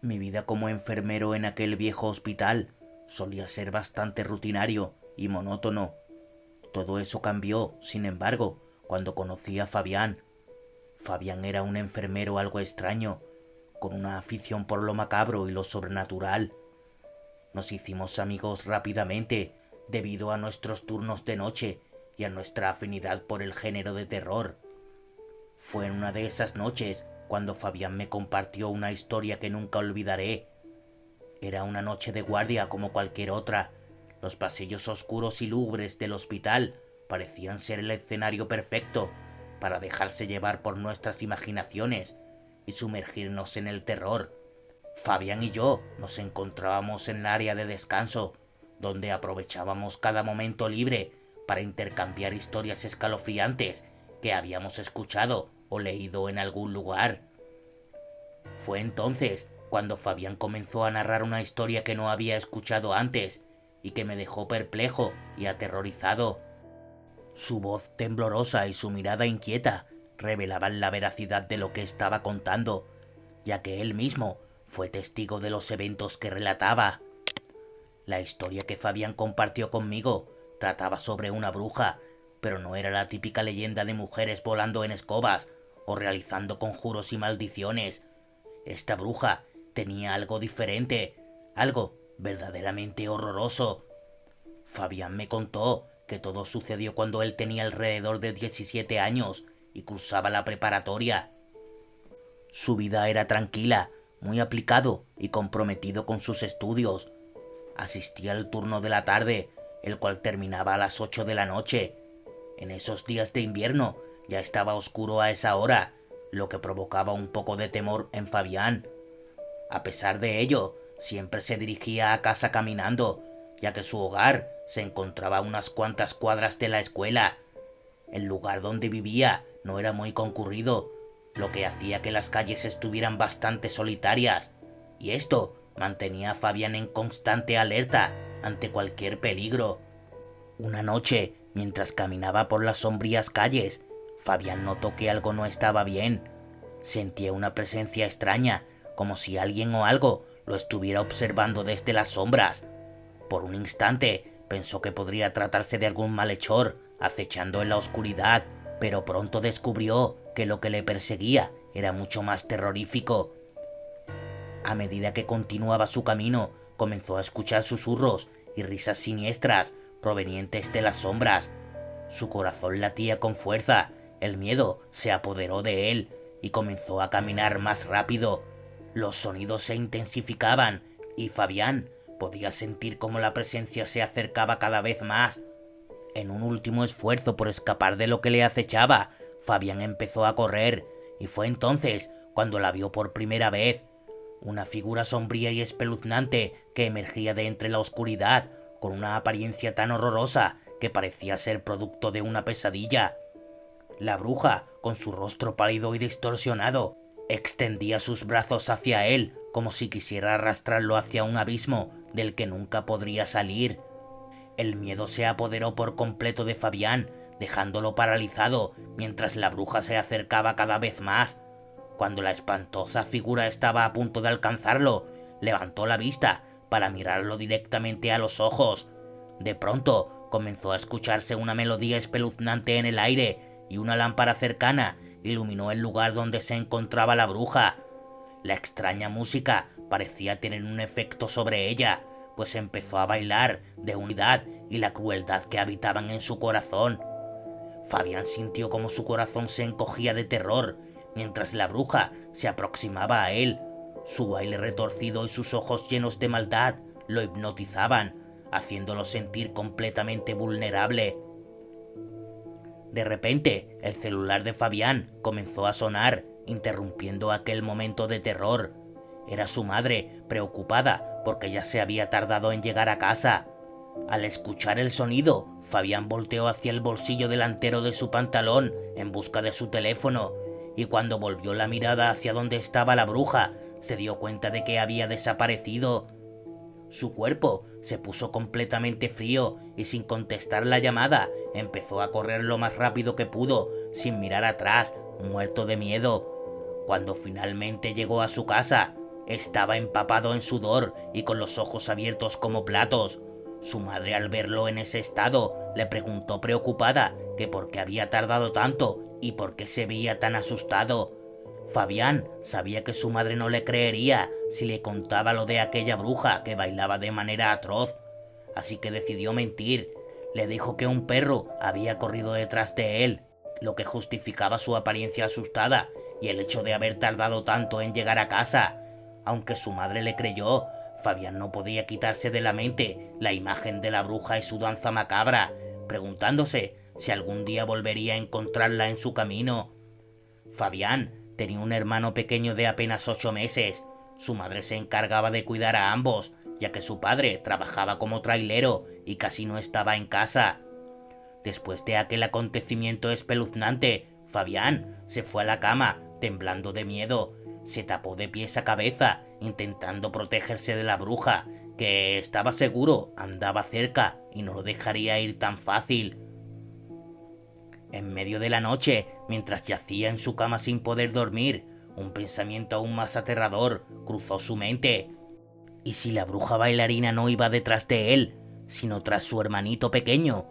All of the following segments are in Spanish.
Mi vida como enfermero en aquel viejo hospital solía ser bastante rutinario y monótono. Todo eso cambió, sin embargo, cuando conocí a Fabián. Fabián era un enfermero algo extraño, con una afición por lo macabro y lo sobrenatural. Nos hicimos amigos rápidamente debido a nuestros turnos de noche y a nuestra afinidad por el género de terror. Fue en una de esas noches cuando Fabián me compartió una historia que nunca olvidaré. Era una noche de guardia como cualquier otra. Los pasillos oscuros y lúgubres del hospital parecían ser el escenario perfecto para dejarse llevar por nuestras imaginaciones y sumergirnos en el terror. Fabián y yo nos encontrábamos en el área de descanso, donde aprovechábamos cada momento libre para intercambiar historias escalofriantes que habíamos escuchado o leído en algún lugar. Fue entonces cuando Fabián comenzó a narrar una historia que no había escuchado antes y que me dejó perplejo y aterrorizado. Su voz temblorosa y su mirada inquieta revelaban la veracidad de lo que estaba contando, ya que él mismo fue testigo de los eventos que relataba. La historia que Fabián compartió conmigo trataba sobre una bruja, pero no era la típica leyenda de mujeres volando en escobas o realizando conjuros y maldiciones. Esta bruja tenía algo diferente, algo verdaderamente horroroso. Fabián me contó que todo sucedió cuando él tenía alrededor de 17 años y cursaba la preparatoria. Su vida era tranquila, muy aplicado y comprometido con sus estudios. Asistía al turno de la tarde, el cual terminaba a las 8 de la noche. En esos días de invierno ya estaba oscuro a esa hora, lo que provocaba un poco de temor en Fabián. A pesar de ello, siempre se dirigía a casa caminando, ya que su hogar se encontraba a unas cuantas cuadras de la escuela. El lugar donde vivía no era muy concurrido, lo que hacía que las calles estuvieran bastante solitarias, y esto mantenía a Fabián en constante alerta ante cualquier peligro. Una noche, mientras caminaba por las sombrías calles, Fabián notó que algo no estaba bien. Sentía una presencia extraña, como si alguien o algo lo estuviera observando desde las sombras. Por un instante pensó que podría tratarse de algún malhechor acechando en la oscuridad, pero pronto descubrió que lo que le perseguía era mucho más terrorífico. A medida que continuaba su camino, comenzó a escuchar susurros y risas siniestras provenientes de las sombras. Su corazón latía con fuerza, el miedo se apoderó de él y comenzó a caminar más rápido. Los sonidos se intensificaban y Fabián podía sentir cómo la presencia se acercaba cada vez más. En un último esfuerzo por escapar de lo que le acechaba, Fabián empezó a correr, y fue entonces cuando la vio por primera vez. Una figura sombría y espeluznante que emergía de entre la oscuridad, con una apariencia tan horrorosa que parecía ser producto de una pesadilla. La bruja, con su rostro pálido y distorsionado, extendía sus brazos hacia él como si quisiera arrastrarlo hacia un abismo del que nunca podría salir. El miedo se apoderó por completo de Fabián, dejándolo paralizado mientras la bruja se acercaba cada vez más. Cuando la espantosa figura estaba a punto de alcanzarlo, levantó la vista para mirarlo directamente a los ojos. De pronto comenzó a escucharse una melodía espeluznante en el aire y una lámpara cercana iluminó el lugar donde se encontraba la bruja. La extraña música parecía tener un efecto sobre ella, pues empezó a bailar de unidad y la crueldad que habitaban en su corazón. Fabián sintió como su corazón se encogía de terror mientras la bruja se aproximaba a él. Su baile retorcido y sus ojos llenos de maldad lo hipnotizaban, haciéndolo sentir completamente vulnerable. De repente, el celular de Fabián comenzó a sonar, interrumpiendo aquel momento de terror. Era su madre, preocupada porque ya se había tardado en llegar a casa. Al escuchar el sonido, Fabián volteó hacia el bolsillo delantero de su pantalón en busca de su teléfono, y cuando volvió la mirada hacia donde estaba la bruja, se dio cuenta de que había desaparecido. Su cuerpo se puso completamente frío y sin contestar la llamada, empezó a correr lo más rápido que pudo, sin mirar atrás, muerto de miedo. Cuando finalmente llegó a su casa, Estaba empapado en sudor y con los ojos abiertos como platos. Su madre, al verlo en ese estado, le preguntó preocupada que por qué había tardado tanto y por qué se veía tan asustado. Fabián sabía que su madre no le creería si le contaba lo de aquella bruja que bailaba de manera atroz, así que decidió mentir. Le dijo que un perro había corrido detrás de él, lo que justificaba su apariencia asustada y el hecho de haber tardado tanto en llegar a casa. Aunque su madre le creyó, Fabián no podía quitarse de la mente la imagen de la bruja y su danza macabra, preguntándose si algún día volvería a encontrarla en su camino. Fabián tenía un hermano pequeño de apenas 8 meses. Su madre se encargaba de cuidar a ambos, ya que su padre trabajaba como trailero y casi no estaba en casa. Después de aquel acontecimiento espeluznante, Fabián se fue a la cama, temblando de miedo. Se tapó de pies a cabeza, intentando protegerse de la bruja, que estaba seguro andaba cerca y no lo dejaría ir tan fácil. En medio de la noche, mientras yacía en su cama sin poder dormir, un pensamiento aún más aterrador cruzó su mente. ¿Y si la bruja bailarina no iba detrás de él, sino tras su hermanito pequeño?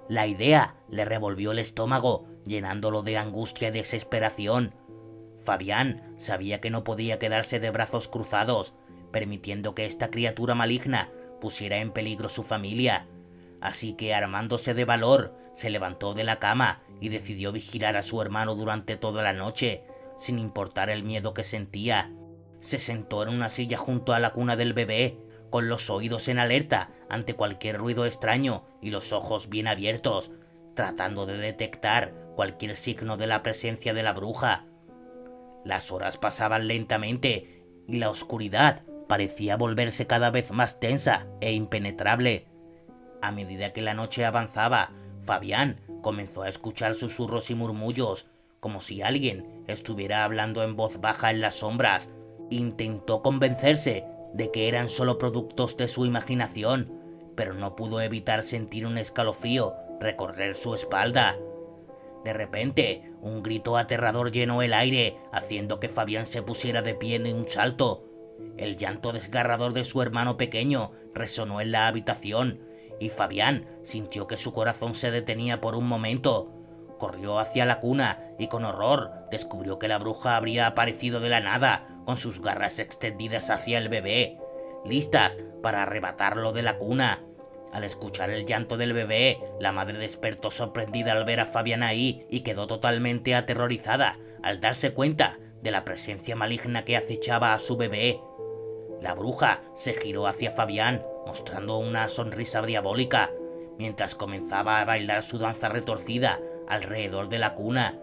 La idea le revolvió el estómago, llenándolo de angustia y desesperación. Fabián sabía que no podía quedarse de brazos cruzados, permitiendo que esta criatura maligna pusiera en peligro su familia. Así que, armándose de valor, se levantó de la cama y decidió vigilar a su hermano durante toda la noche, sin importar el miedo que sentía. Se sentó en una silla junto a la cuna del bebé, con los oídos en alerta ante cualquier ruido extraño y los ojos bien abiertos, tratando de detectar cualquier signo de la presencia de la bruja. Las horas pasaban lentamente y la oscuridad parecía volverse cada vez más tensa e impenetrable. A medida que la noche avanzaba, Fabián comenzó a escuchar susurros y murmullos, como si alguien estuviera hablando en voz baja en las sombras. Intentó convencerse de que eran solo productos de su imaginación, pero no pudo evitar sentir un escalofrío recorrer su espalda. De repente, un grito aterrador llenó el aire, haciendo que Fabián se pusiera de pie de un salto. El llanto desgarrador de su hermano pequeño resonó en la habitación, y Fabián sintió que su corazón se detenía por un momento. Corrió hacia la cuna y con horror descubrió que la bruja habría aparecido de la nada, con sus garras extendidas hacia el bebé, listas para arrebatarlo de la cuna. Al escuchar el llanto del bebé, la madre despertó sorprendida al ver a Fabián ahí y quedó totalmente aterrorizada al darse cuenta de la presencia maligna que acechaba a su bebé. La bruja se giró hacia Fabián, mostrando una sonrisa diabólica, mientras comenzaba a bailar su danza retorcida alrededor de la cuna.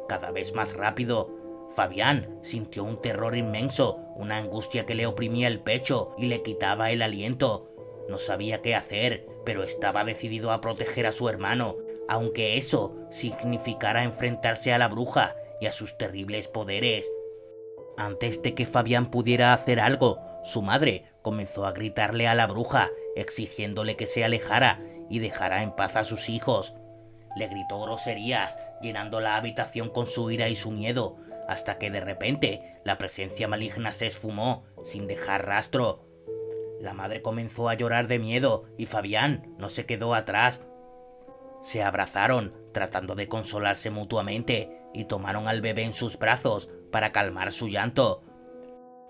Cada vez más rápido, Fabián sintió un terror inmenso, una angustia que le oprimía el pecho y le quitaba el aliento. No sabía qué hacer, pero estaba decidido a proteger a su hermano, aunque eso significara enfrentarse a la bruja y a sus terribles poderes. Antes de que Fabián pudiera hacer algo, su madre comenzó a gritarle a la bruja, exigiéndole que se alejara y dejara en paz a sus hijos. Le gritó groserías, llenando la habitación con su ira y su miedo, hasta que de repente la presencia maligna se esfumó, sin dejar rastro. La madre comenzó a llorar de miedo y Fabián no se quedó atrás. Se abrazaron, tratando de consolarse mutuamente, y tomaron al bebé en sus brazos para calmar su llanto.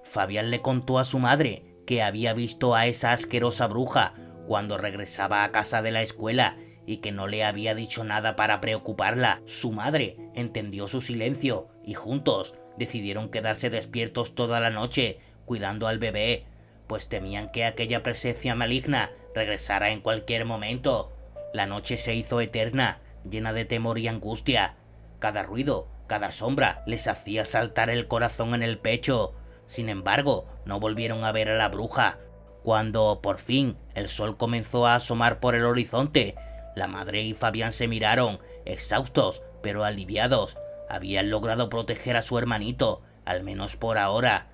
Fabián le contó a su madre que había visto a esa asquerosa bruja cuando regresaba a casa de la escuela y que no le había dicho nada para preocuparla. Su madre entendió su silencio y juntos decidieron quedarse despiertos toda la noche cuidando al bebé, pues temían que aquella presencia maligna regresara en cualquier momento. La noche se hizo eterna, llena de temor y angustia. Cada ruido, cada sombra les hacía saltar el corazón en el pecho. Sin embargo, no volvieron a ver a la bruja. Cuando, por fin, el sol comenzó a asomar por el horizonte, la madre y Fabián se miraron, exhaustos pero aliviados. Habían logrado proteger a su hermanito, al menos por ahora,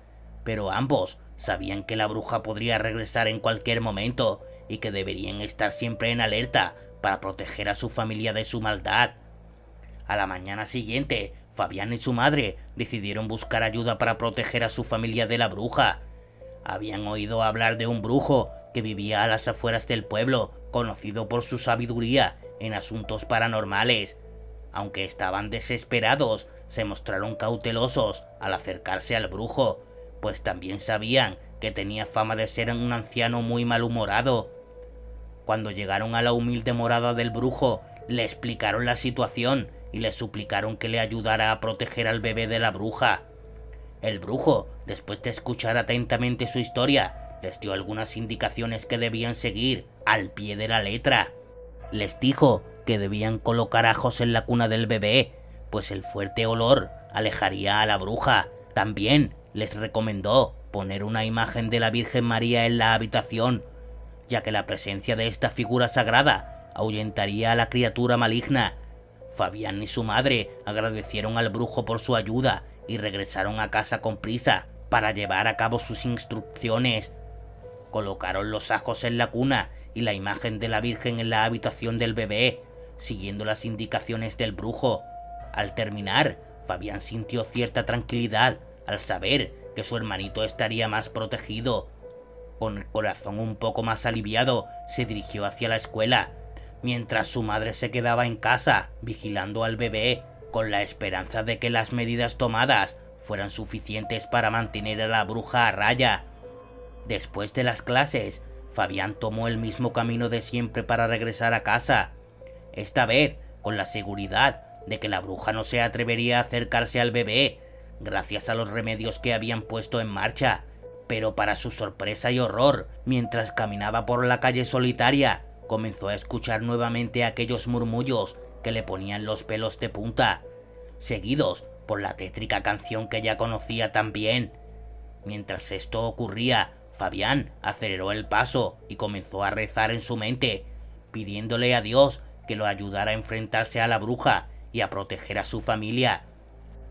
pero ambos sabían que la bruja podría regresar en cualquier momento y que deberían estar siempre en alerta para proteger a su familia de su maldad. A la mañana siguiente, Fabián y su madre decidieron buscar ayuda para proteger a su familia de la bruja. Habían oído hablar de un brujo que vivía a las afueras del pueblo, conocido por su sabiduría en asuntos paranormales. Aunque estaban desesperados, se mostraron cautelosos al acercarse al brujo, pues también sabían que tenía fama de ser un anciano muy malhumorado. Cuando llegaron a la humilde morada del brujo, le explicaron la situación y le suplicaron que le ayudara a proteger al bebé de la bruja. El brujo, después de escuchar atentamente su historia, les dio algunas indicaciones que debían seguir al pie de la letra. Les dijo que debían colocar ajos en la cuna del bebé, pues el fuerte olor alejaría a la bruja. También les recomendó poner una imagen de la Virgen María en la habitación, ya que la presencia de esta figura sagrada ahuyentaría a la criatura maligna. Fabián y su madre agradecieron al brujo por su ayuda y regresaron a casa con prisa para llevar a cabo sus instrucciones. Colocaron los ajos en la cuna y la imagen de la Virgen en la habitación del bebé, siguiendo las indicaciones del brujo. Al terminar, Fabián sintió cierta tranquilidad al saber que su hermanito estaría más protegido. Con el corazón un poco más aliviado, se dirigió hacia la escuela, mientras su madre se quedaba en casa, vigilando al bebé, con la esperanza de que las medidas tomadas fueran suficientes para mantener a la bruja a raya. Después de las clases, Fabián tomó el mismo camino de siempre para regresar a casa, esta vez con la seguridad de que la bruja no se atrevería a acercarse al bebé, gracias a los remedios que habían puesto en marcha. Pero para su sorpresa y horror, mientras caminaba por la calle solitaria, comenzó a escuchar nuevamente aquellos murmullos que le ponían los pelos de punta, seguidos por la tétrica canción que ya conocía tan bien. Mientras esto ocurría, Fabián aceleró el paso y comenzó a rezar en su mente, pidiéndole a Dios que lo ayudara a enfrentarse a la bruja y a proteger a su familia.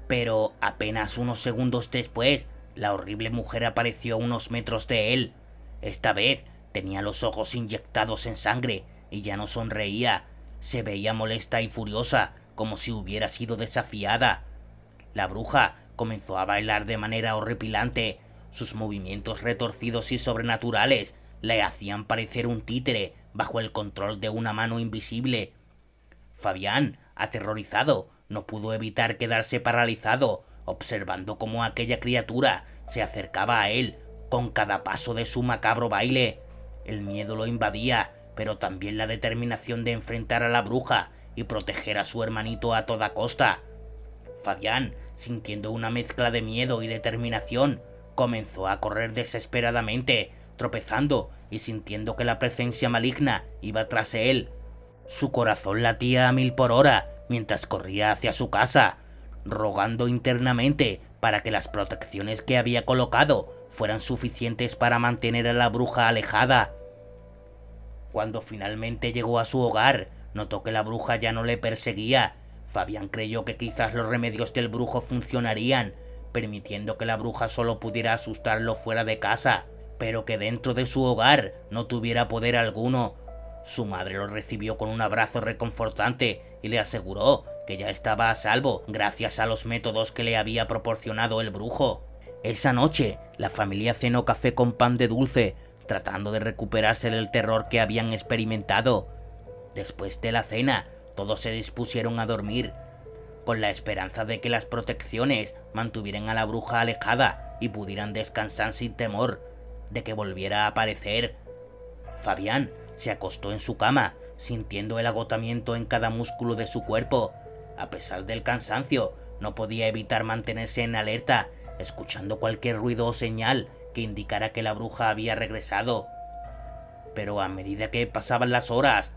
Pero apenas unos segundos después, la horrible mujer apareció a unos metros de él. Esta vez tenía los ojos inyectados en sangre y ya no sonreía. Se veía molesta y furiosa, como si hubiera sido desafiada. La bruja comenzó a bailar de manera horripilante. Sus movimientos retorcidos y sobrenaturales le hacían parecer un títere bajo el control de una mano invisible. Fabián, aterrorizado, no pudo evitar quedarse paralizado, observando cómo aquella criatura se acercaba a él con cada paso de su macabro baile. El miedo lo invadía, pero también la determinación de enfrentar a la bruja y proteger a su hermanito a toda costa. Fabián, sintiendo una mezcla de miedo y determinación, comenzó a correr desesperadamente, tropezando y sintiendo que la presencia maligna iba tras él. Su corazón latía a 1000 por hora mientras corría hacia su casa, rogando internamente para que las protecciones que había colocado fueran suficientes para mantener a la bruja alejada. Cuando finalmente llegó a su hogar, notó que la bruja ya no le perseguía. Fabián creyó que quizás los remedios del brujo funcionarían, permitiendo que la bruja solo pudiera asustarlo fuera de casa, pero que dentro de su hogar no tuviera poder alguno. Su madre lo recibió con un abrazo reconfortante y le aseguró que ya estaba a salvo gracias a los métodos que le había proporcionado el brujo. Esa noche, la familia cenó café con pan de dulce, tratando de recuperarse del terror que habían experimentado. Después de la cena, todos se dispusieron a dormir, con la esperanza de que las protecciones mantuvieran a la bruja alejada y pudieran descansar sin temor de que volviera a aparecer. Fabián se acostó en su cama, sintiendo el agotamiento en cada músculo de su cuerpo. A pesar del cansancio, no podía evitar mantenerse en alerta, escuchando cualquier ruido o señal que indicara que la bruja había regresado. Pero a medida que pasaban las horas,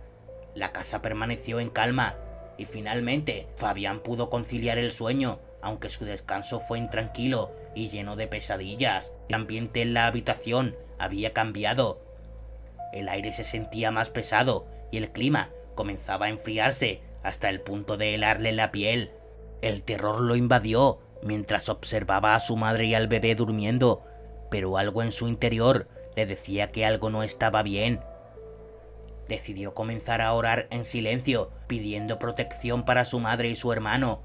la casa permaneció en calma y finalmente Fabián pudo conciliar el sueño, aunque su descanso fue intranquilo y lleno de pesadillas. El ambiente en la habitación había cambiado. El aire se sentía más pesado y el clima comenzaba a enfriarse hasta el punto de helarle la piel. El terror lo invadió mientras observaba a su madre y al bebé durmiendo, pero algo en su interior le decía que algo no estaba bien. Decidió comenzar a orar en silencio, pidiendo protección para su madre y su hermano,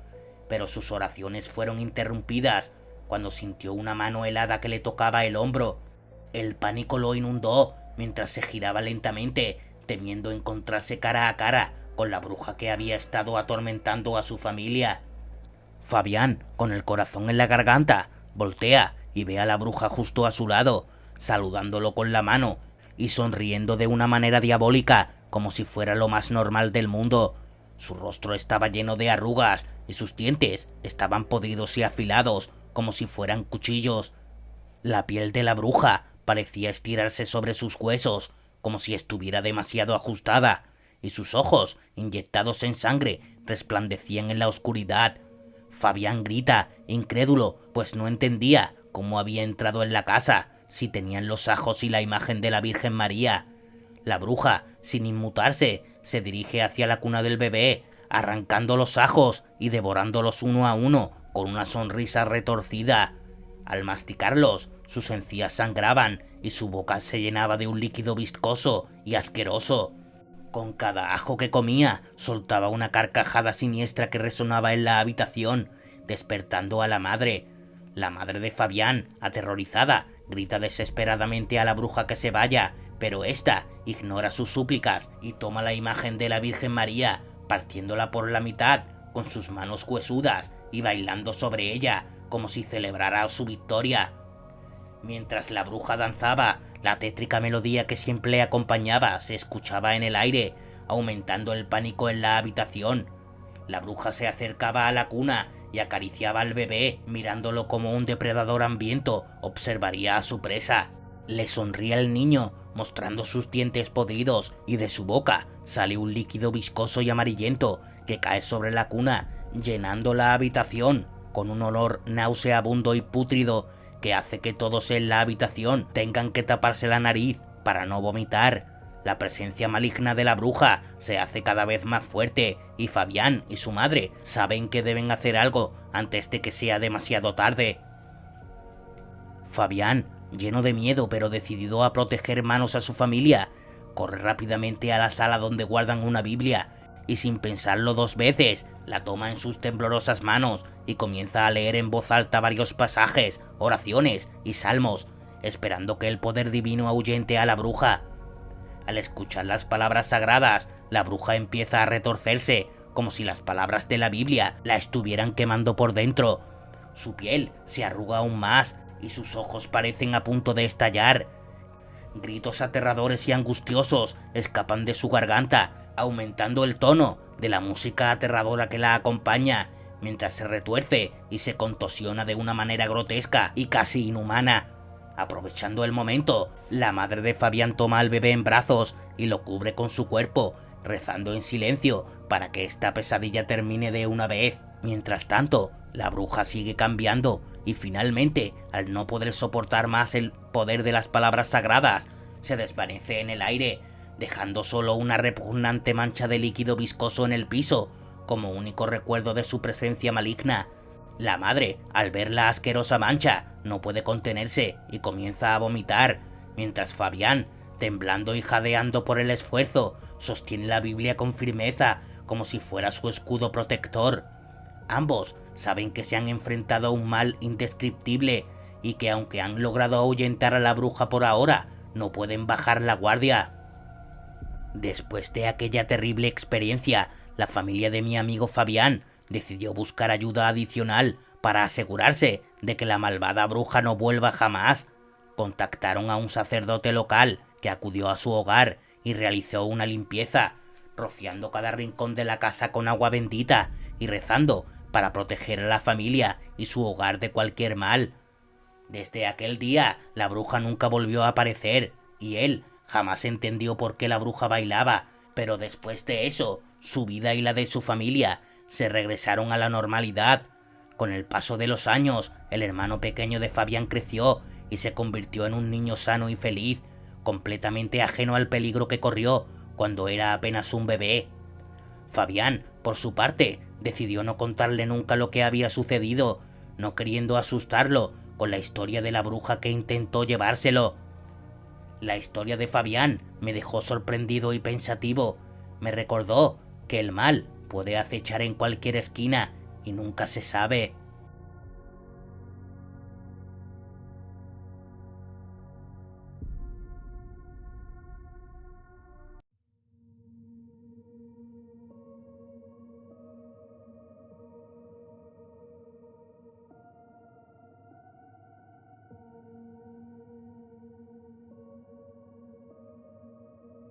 pero sus oraciones fueron interrumpidas cuando sintió una mano helada que le tocaba el hombro. El pánico lo inundó mientras se giraba lentamente, temiendo encontrarse cara a cara con la bruja que había estado atormentando a su familia. Fabián, con el corazón en la garganta, voltea y ve a la bruja justo a su lado, saludándolo con la mano y sonriendo de una manera diabólica, como si fuera lo más normal del mundo. Su rostro estaba lleno de arrugas y sus dientes estaban podridos y afilados, como si fueran cuchillos. La piel de la bruja parecía estirarse sobre sus huesos, como si estuviera demasiado ajustada, y sus ojos, inyectados en sangre, resplandecían en la oscuridad. Fabián grita, incrédulo, pues no entendía cómo había entrado en la casa, si tenían los ajos y la imagen de la Virgen María. La bruja, sin inmutarse, se dirige hacia la cuna del bebé, arrancando los ajos y devorándolos uno a uno, con una sonrisa retorcida. Al masticarlos, sus encías sangraban y su boca se llenaba de un líquido viscoso y asqueroso. Con cada ajo que comía, soltaba una carcajada siniestra que resonaba en la habitación, despertando a la madre. La madre de Fabián, aterrorizada, grita desesperadamente a la bruja que se vaya, pero ésta ignora sus súplicas y toma la imagen de la Virgen María, partiéndola por la mitad, con sus manos huesudas y bailando sobre ella, como si celebrara su victoria. Mientras la bruja danzaba, la tétrica melodía que siempre le acompañaba se escuchaba en el aire, aumentando el pánico en la habitación. La bruja se acercaba a la cuna y acariciaba al bebé, mirándolo como un depredador hambriento observaría a su presa. Le sonría el niño, mostrando sus dientes podridos, y de su boca sale un líquido viscoso y amarillento que cae sobre la cuna, llenando la habitación con un olor nauseabundo y pútrido que hace que todos en la habitación tengan que taparse la nariz para no vomitar. La presencia maligna de la bruja se hace cada vez más fuerte y Fabián y su madre saben que deben hacer algo antes de que sea demasiado tarde. Fabián, lleno de miedo pero decidido a proteger manos a su familia, corre rápidamente a la sala donde guardan una Biblia y sin pensarlo dos veces la toma en sus temblorosas manos y comienza a leer en voz alta varios pasajes, oraciones y salmos, esperando que el poder divino ahuyente a la bruja. Al escuchar las palabras sagradas, la bruja empieza a retorcerse, como si las palabras de la Biblia la estuvieran quemando por dentro. Su piel se arruga aún más y sus ojos parecen a punto de estallar. Gritos aterradores y angustiosos escapan de su garganta, aumentando el tono de la música aterradora que la acompaña, mientras se retuerce y se contorsiona de una manera grotesca y casi inhumana. Aprovechando el momento, la madre de Fabián toma al bebé en brazos y lo cubre con su cuerpo, rezando en silencio para que esta pesadilla termine de una vez. Mientras tanto, la bruja sigue cambiando y finalmente, al no poder soportar más el poder de las palabras sagradas, se desvanece en el aire, dejando solo una repugnante mancha de líquido viscoso en el piso, como único recuerdo de su presencia maligna. La madre, al ver la asquerosa mancha, no puede contenerse y comienza a vomitar, mientras Fabián, temblando y jadeando por el esfuerzo, sostiene la Biblia con firmeza, como si fuera su escudo protector. Ambos saben que se han enfrentado a un mal indescriptible y que aunque han logrado ahuyentar a la bruja por ahora, no pueden bajar la guardia. Después de aquella terrible experiencia, la familia de mi amigo Fabián decidió buscar ayuda adicional para asegurarse de que la malvada bruja no vuelva jamás. Contactaron a un sacerdote local que acudió a su hogar y realizó una limpieza, rociando cada rincón de la casa con agua bendita y rezando para proteger a la familia y su hogar de cualquier mal. Desde aquel día, la bruja nunca volvió a aparecer y él jamás entendió por qué la bruja bailaba, pero después de eso, su vida y la de su familia se regresaron a la normalidad. Con el paso de los años, el hermano pequeño de Fabián creció y se convirtió en un niño sano y feliz, completamente ajeno al peligro que corrió cuando era apenas un bebé. Fabián, por su parte, decidió no contarle nunca lo que había sucedido, no queriendo asustarlo con la historia de la bruja que intentó llevárselo. La historia de Fabián me dejó sorprendido y pensativo. Me recordó que el mal puede acechar en cualquier esquina y nunca se sabe